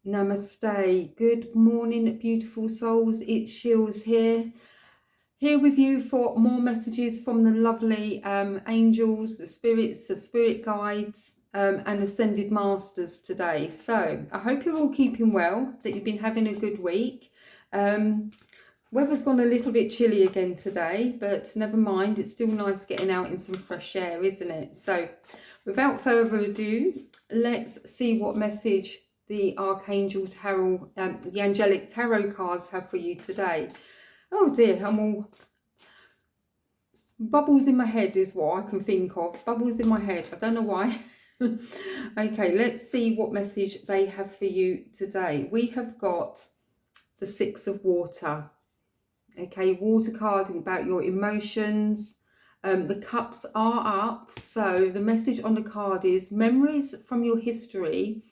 Namaste. Good morning, beautiful souls. It's Sheils here with you for more messages from the lovely angels, the spirits, the spirit guides, and ascended masters today. So I hope you're all keeping well, that you've been having a good week. Weather's gone a little bit chilly again today, but never mind. It's still nice getting out in some fresh air, isn't it? So without further ado, let's see what message the Archangel Tarot, the Angelic Tarot cards have for you today. Oh dear, I'm all bubbles in my head is what I can think of. Bubbles in my head. I don't know why. Okay, let's see what message they have for you today. We have got the Six of Water. Okay, water card about your emotions. The cups are up. So the message on the card is memories from your history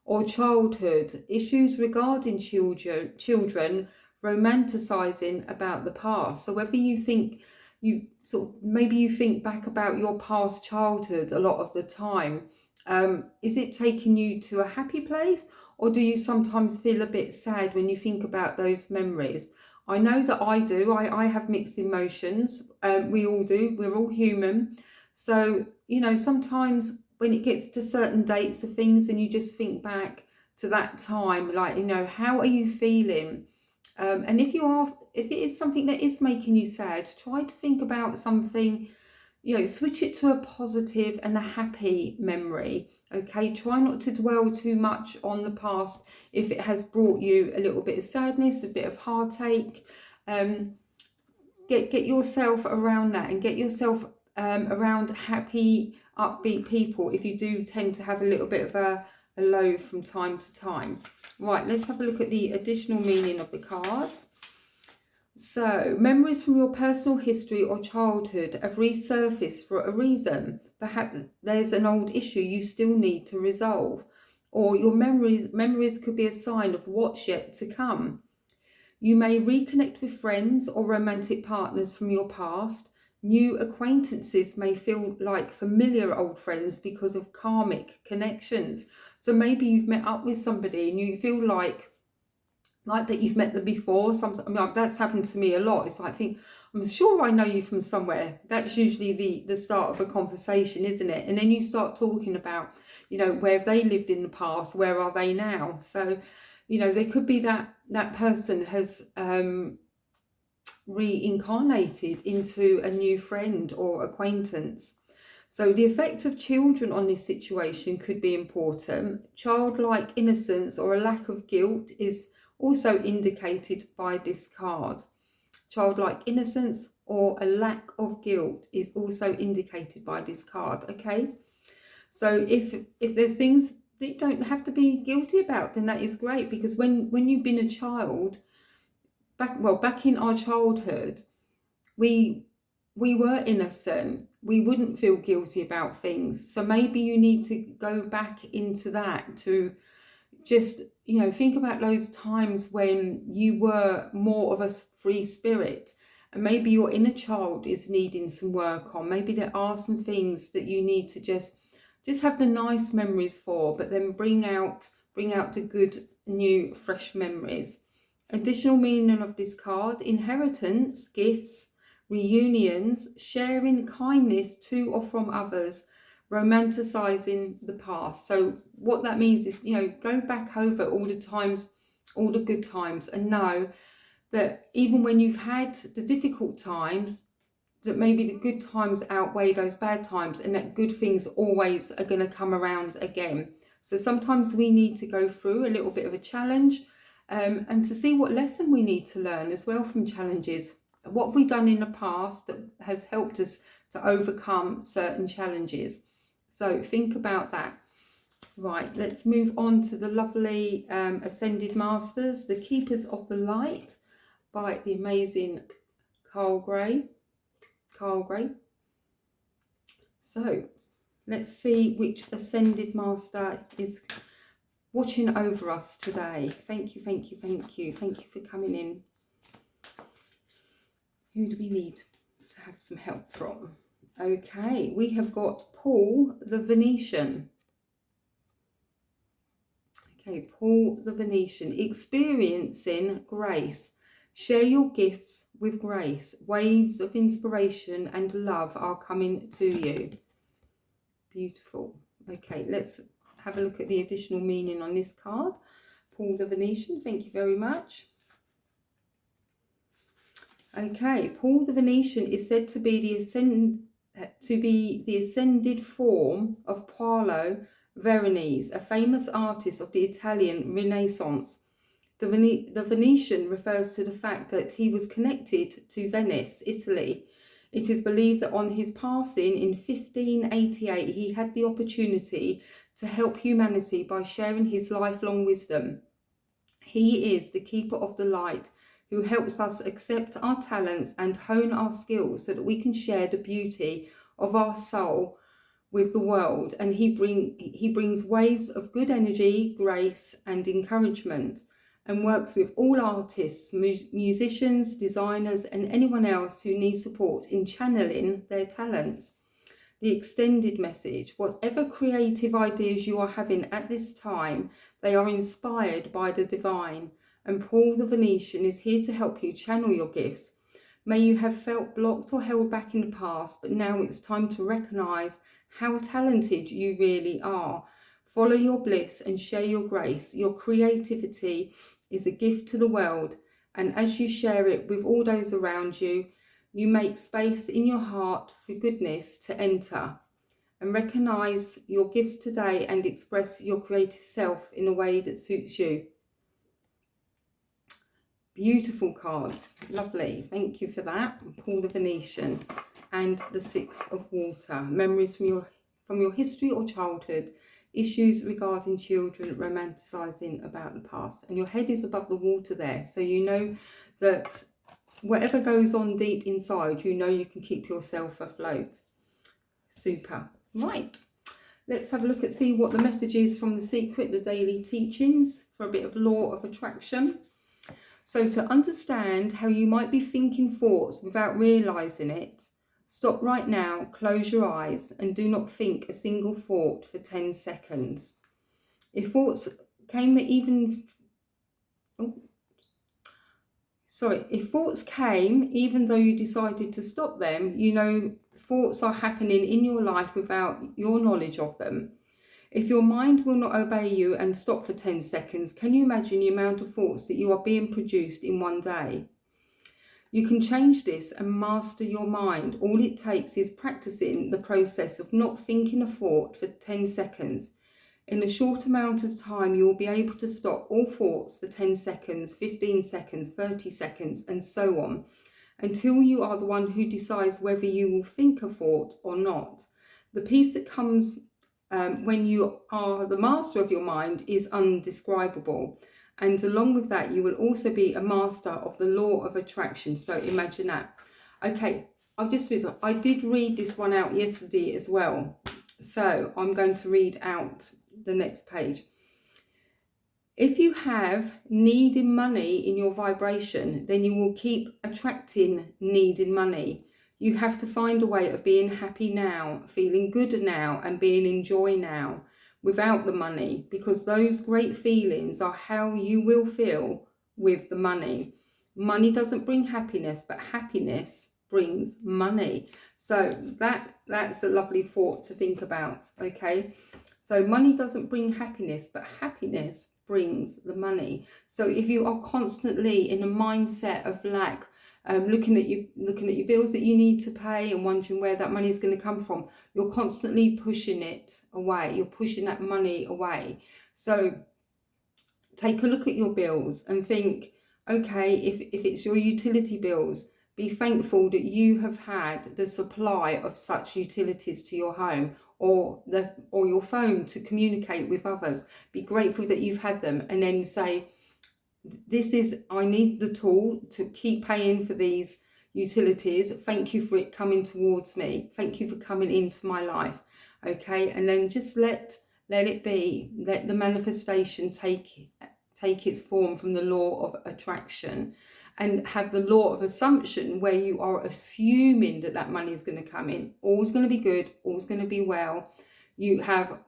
or childhood, issues regarding children romanticizing about the past. So whether you think maybe you think back about your past childhood a lot of the time, is it taking you to a happy place, or do you sometimes feel a bit sad when you think about those memories? I know that I do. I have mixed emotions. We all do. We're all human. So, you know, sometimes when it gets to certain dates of things and you just think back to that time, like, you know, how are you feeling? And if it is something that is making you sad, try to think about something, you know, switch it to a positive and a happy memory. Okay, try not to dwell too much on the past if it has brought you a little bit of sadness, a bit of heartache. Get yourself around that, and get yourself around happy, upbeat people if you do tend to have a little bit of a low from time to time. Right, let's have a look at the additional meaning of the card. So, memories from your personal history or childhood have resurfaced for a reason. Perhaps there's an old issue you still need to resolve, or your memories could be a sign of what's yet to come. You may reconnect with friends or romantic partners from your past. New acquaintances may feel like familiar old friends because of karmic connections. So maybe you've met up with somebody and you feel like that you've met them before. Sometimes, I mean, that's happened to me a lot. It's like, I'm sure I know you from somewhere. That's usually the start of a conversation, isn't it? And then you start talking about, you know, where have they lived in the past? Where are they now? So, you know, there could be that person has reincarnated into a new friend or acquaintance. So the effect of children on this situation could be important. Childlike innocence or a lack of guilt is also indicated by this card. Childlike innocence or a lack of guilt is also indicated by this card. Okay, so if there's things that you don't have to be guilty about, then that is great, because when you've been a child, back in our childhood, we were innocent. We wouldn't feel guilty about things. So maybe you need to go back into that to just, you know, think about those times when you were more of a free spirit, and maybe your inner child is needing some work on. Maybe there are some things that you need to just have the nice memories for, but then bring out the good, new, fresh memories. Additional meaning of this card: inheritance, gifts, reunions, sharing kindness to or from others, romanticizing the past. So what that means is, you know, go back over all the times, all the good times, and know that even when you've had the difficult times, that maybe the good times outweigh those bad times, and that good things always are going to come around again. So sometimes we need to go through a little bit of a challenge, and to see what lesson we need to learn as well from challenges. What have we done in the past that has helped us to overcome certain challenges? So think about that. Right, let's move on to the lovely Ascended Masters, the Keepers of the Light, by the amazing Carl Gray. So let's see which Ascended Master is watching over us today. Thank you for coming in. Who do we need to have some help from? Okay, we have got Paul the Venetian. Okay, pull the Venetian. Experiencing grace. Share your gifts with grace. Waves of inspiration and love are coming to you. Beautiful. Okay, let's have a look at the additional meaning on this card. Pull the Venetian. Thank you very much. Okay, Paul the Venetian is said to be the ascended form of Paolo Veronese, a famous artist of the Italian Renaissance. The Venetian refers to the fact that he was connected to Venice, Italy. It is believed that on his passing in 1588, he had the opportunity to help humanity by sharing his lifelong wisdom. He is the keeper of the light, who helps us accept our talents and hone our skills so that we can share the beauty of our soul with the world. And he brings waves of good energy, grace and encouragement, and works with all artists, musicians, designers and anyone else who needs support in channeling their talents. The extended message: whatever creative ideas you are having at this time, they are inspired by the divine. And Paul the Venetian is here to help you channel your gifts. May you have felt blocked or held back in the past, but now it's time to recognize how talented you really are. Follow your bliss and share your grace. Your creativity is a gift to the world, and as you share it with all those around you, you make space in your heart for goodness to enter. And recognize your gifts today and express your creative self in a way that suits you. Beautiful cards, lovely, thank you for that. Pull the Venetian and the Six of Water. Memories from your history or childhood, issues regarding children, romanticizing about the past. And your head is above the water there, so you know that whatever goes on deep inside, you know you can keep yourself afloat. Super. Right, let's have a look at see what the message is from The Secret, the daily teachings, for a bit of law of attraction. So to understand how you might be thinking thoughts without realizing it, stop right now, close your eyes and do not think a single thought for 10 seconds. If thoughts came even though you decided to stop them, you know thoughts are happening in your life without your knowledge of them. If your mind will not obey you and stop for 10 seconds, can you imagine the amount of thoughts that you are being produced in one day? You can change this and master your mind. All it takes is practicing the process of not thinking a thought for 10 seconds. In a short amount of time, you will be able to stop all thoughts for 10 seconds, 15 seconds, 30 seconds, and so on, until you are the one who decides whether you will think a thought or not. The peace that comes when you are the master of your mind is undescribable. And along with that, you will also be a master of the law of attraction. So imagine that. Okay, I did read this one out yesterday as well. So I'm going to read out the next page. If you have needed money in your vibration, then you will keep attracting needed money. You have to find a way of being happy now, feeling good now, and being in joy now without the money, because those great feelings are how you will feel with the money. Money doesn't bring happiness, but happiness brings money. So that's a lovely thought to think about, okay? So money doesn't bring happiness, but happiness brings the money. So if you are constantly in a mindset of lack, looking at your bills that you need to pay and wondering where that money is going to come from, you're constantly pushing it away. You're pushing that money away. So take a look at your bills and think, okay, if it's your utility bills, be thankful that you have had the supply of such utilities to your home, or your phone to communicate with others. Be grateful that you've had them, and then say, I need the tool to keep paying for these utilities. Thank you for it coming towards me. Thank you for coming into my life. Okay, and then just let it be. Let the manifestation take its form from the law of attraction, and have the law of assumption, where you are assuming that money is going to come in. All's going to be good. All's going to be well. You have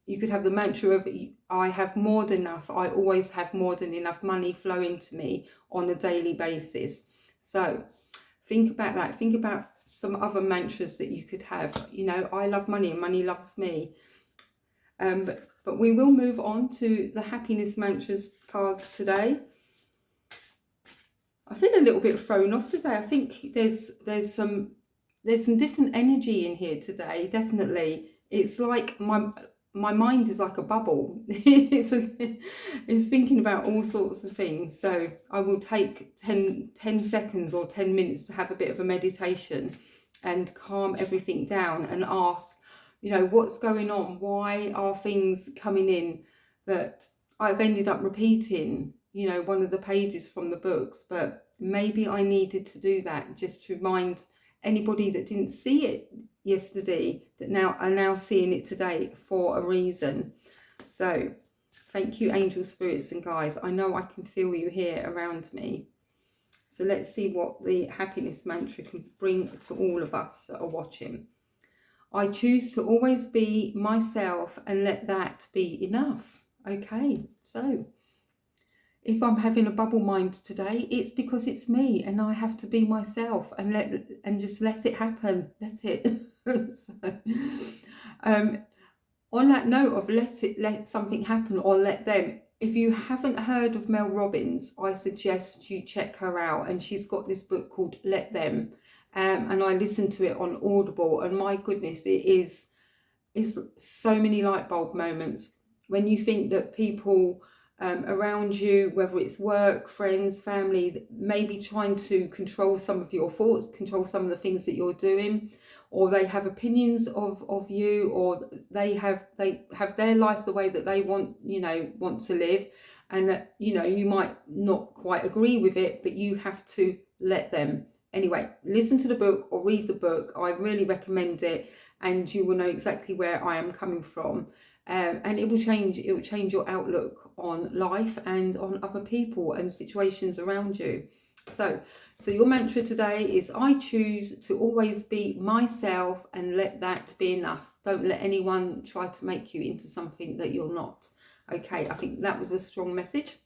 you could have the mantra of, I have more than enough. I always have more than enough money flowing to me on a daily basis. So think about that. Think about some other mantras that you could have. You know, I love money and money loves me. But we will move on to the happiness mantras cards today. I feel a little bit thrown off today. I think there's some different energy in here today. Definitely, it's like my mind is like a bubble. it's thinking about all sorts of things. So I will take 10 seconds or 10 minutes to have a bit of a meditation and calm everything down and ask, you know, what's going on? Why are things coming in that I've ended up repeating, you know, one of the pages from the books, but maybe I needed to do that just to remind anybody that didn't see it yesterday that now are now seeing it today for a reason. So thank you, angel spirits and guides. I know I can feel you here around me. So let's see what the happiness mantra can bring to all of us that are watching. I choose to always be myself and let that be enough. Okay, so if I'm having a bubble mind today, it's because it's me and I have to be myself and just let it happen. Let it. So, on that note of let something happen or let them. If you haven't heard of Mel Robbins, I suggest you check her out. And she's got this book called Let Them. And I listened to it on Audible, and my goodness, it's so many light bulb moments when you think that people around you, whether it's work, friends, family, maybe trying to control some of your thoughts, control some of the things that you're doing, or they have opinions of you, or they have their life the way that they want to live, and you know, you might not quite agree with it, but you have to let them. Anyway, listen to the book or read the book. I really recommend it, and you will know exactly where I am coming from. And it will change your outlook on life and on other people and situations around you. So your mantra today is, I choose to always be myself and let that be enough. Don't let anyone try to make you into something that you're not. Okay, I think that was a strong message.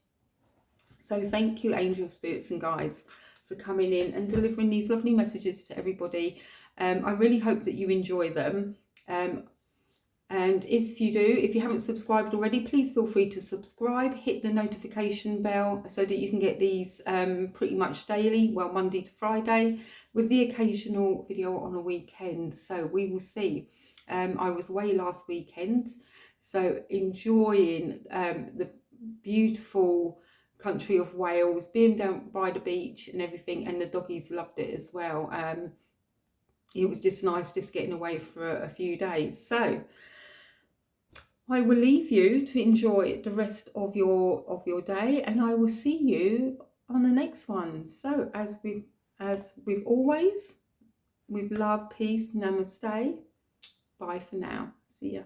So thank you, angel spirits and guides, for coming in and delivering these lovely messages to everybody. I really hope that you enjoy them. And if you haven't subscribed already, please feel free to subscribe, hit the notification bell so that you can get these pretty much daily, well, Monday to Friday, with the occasional video on a weekend. So we will see. I was away last weekend, so enjoying the beautiful country of Wales, being down by the beach and everything, and the doggies loved it as well. It was just nice just getting away for a few days. So I will leave you to enjoy the rest of your day, and I will see you on the next one. So as we've always, with love, peace, namaste. Bye for now. See ya.